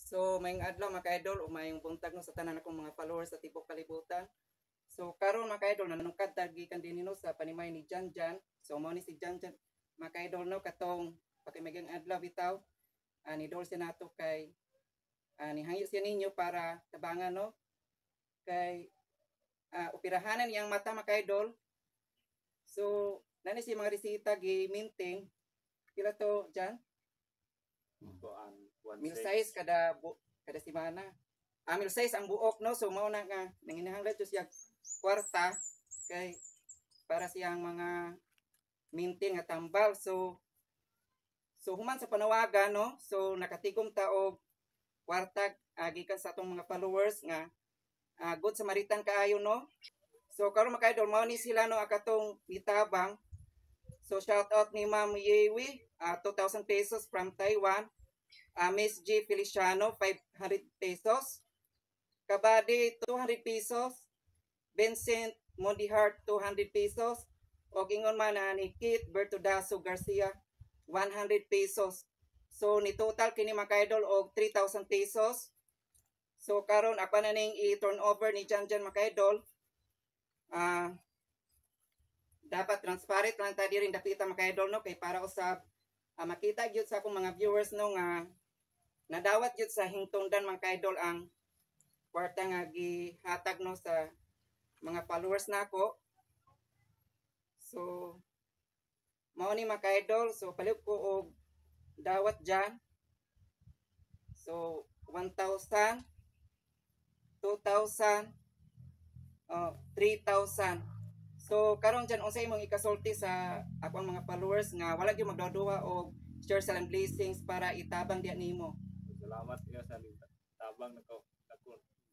So mayong adlaw mga ka-idol o mayong buntag no sa tanan akong mga followers sa tibok kalibutan. So karon mga ka-idol nanungkad gikan dinhi no sa panimay ni Janjan. So mao ni si Janjan mga ka-idol no katong pakimagang adlaw bitaw ni Dol nato kay nihangyo siya ninyo para tabangan no kay operahanan yang mata mga ka-idol. So nani si mga resita gi-maintain pila to Jan? Mil 6 kada semana. Mil 6 ang buok no. So mao na nga nanginahanglan jud siya kwarta kay para siyang mga maintain nga tambal. So human sa panawagan no. So nakatigom ta og kwarta gikan sa atong mga followers nga good Samaritan kaayo no. So karon maka-idol mao ni sila no akatong nitabang. So shout out ni Ma'am Yewi 2,000 pesos from Taiwan. Miss G Feliciano 500 pesos. Kabady 200 pesos. Vincent Mondihart 200 pesos. O ingon man ni Kit Bertudaso Garcia 100 pesos. So ni total kini mga ka-idol og 3,000 pesos. So karon ako na ning i-turn over ni Janjan mga ka-idol. Dapat transparent lang ta diri dapita mga ka-idol no kay para usab makita gyud sa akong mga viewers no nga nadawat gyud sa hingtungdan mga ka-idol ang kwarta nga gihatag no sa mga followers nako. So mao ni mga ka-idol, so palihog ko og dawat dyan. So 1,000, 2,000, 3,000. So karon dyan unsay imong ikasulti sa akong mga followers nga wala gyud magduduha og share sa blessings para itabang diya nimo. Salamat iyo sa tabang nako.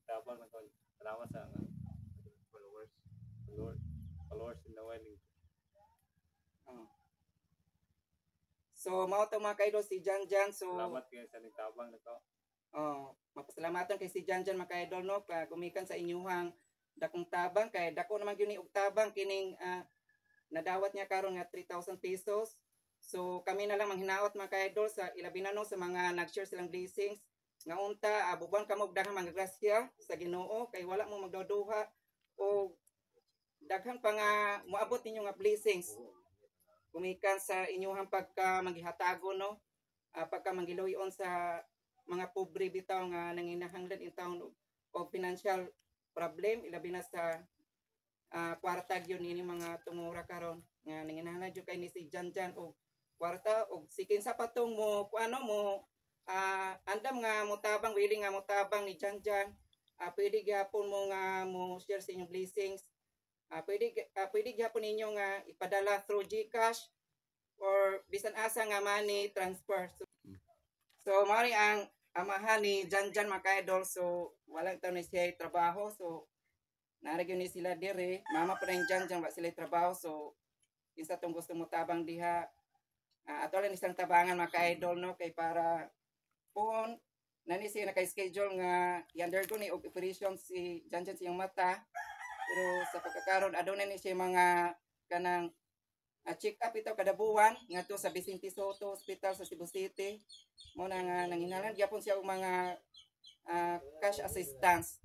Tabang nako. Salamat sa followers in the wedding. So mao to mga ka-idol si Janjan. So salamat kayo sa tabang nako. Mapasalamatan kay si Janjan mga ka-idol no kay gumikan sa inyuhang dakong tabang kay dako naman gyud ni og tabang kining nadawat niya karon nga 3,000 pesos. So kami na lang manghinaot mga ka-idol sa ilabi na no sa mga nag-share silang blessings nga unta bubuan kamo og daghang mga grasya sa Ginoo kay wala mo magduduha o daghang pa nga moabot ninyo nga blessings gumikan sa inyuhang pagka maghihatago no pagka mangiluyon sa mga pobre bitaw nga nanginahanglan in town og financial problem ilabi na sa kwarta gyud ni mga tungura karon nga nanginahanglan jud kay ni si Janjan og kwarta og sikin sa patong mo kuano mo andam nga motabang willing nga motabang ni Janjan pwede gyapon mo nga mo share sa inyong blessings pwede gyapon ninyo nga ipadala through GCash or bisan asa nga money transfer. So mao ang amahan ni Janjan mga ka-idol. So walang taon ni siya trabaho. So naragyo ni sila dire. Mama pa rin Janjan wa sila trabaho. So isa tong gusto mo tabang diha. Ato lang isang tabangan mga ka-idol no kay para pon nani siya naka-schedule nga i-undergo ni og operation si Janjan siyang mata. Pero sa pagkakaroon aduna ni siya mga kanang check up ito kada buwan ngadto sa Vicente Soto Hospital sa Cebu City. Mo na nga nanginahanglan gyapon siya og mga cash assistance.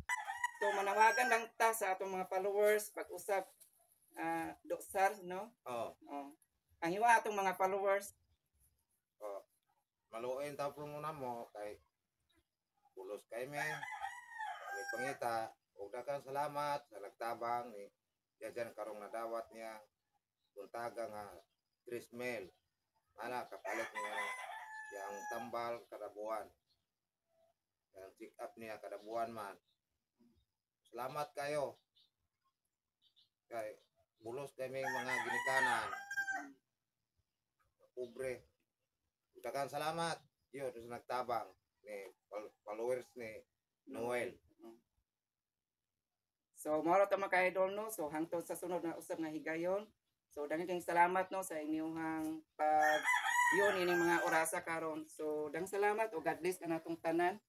So manawagan lang ta sa atong mga followers pag-usap doksar no. Ang hiwa atong mga followers maluoy tapon muna mo kay pulos kay may pangita og daghang salamat sa nagtabang ni Janjan karong nadawat niya buntaga nga Trismel ana kapalit niya yang tambal kada buwan yang check up niya kada buwan man. Salamat kayo kay bulos kay may mga ginikanan pobre daghang salamat yo sa nagtabang ni followers ni Noel. So mao ra ta mga ka-idol no. So hangtod sa sunod na usab nga higayon. So daghang salamat no sa inyong pag yun ining mga orasa karon. So daghang salamat o God bless kanatong tanan.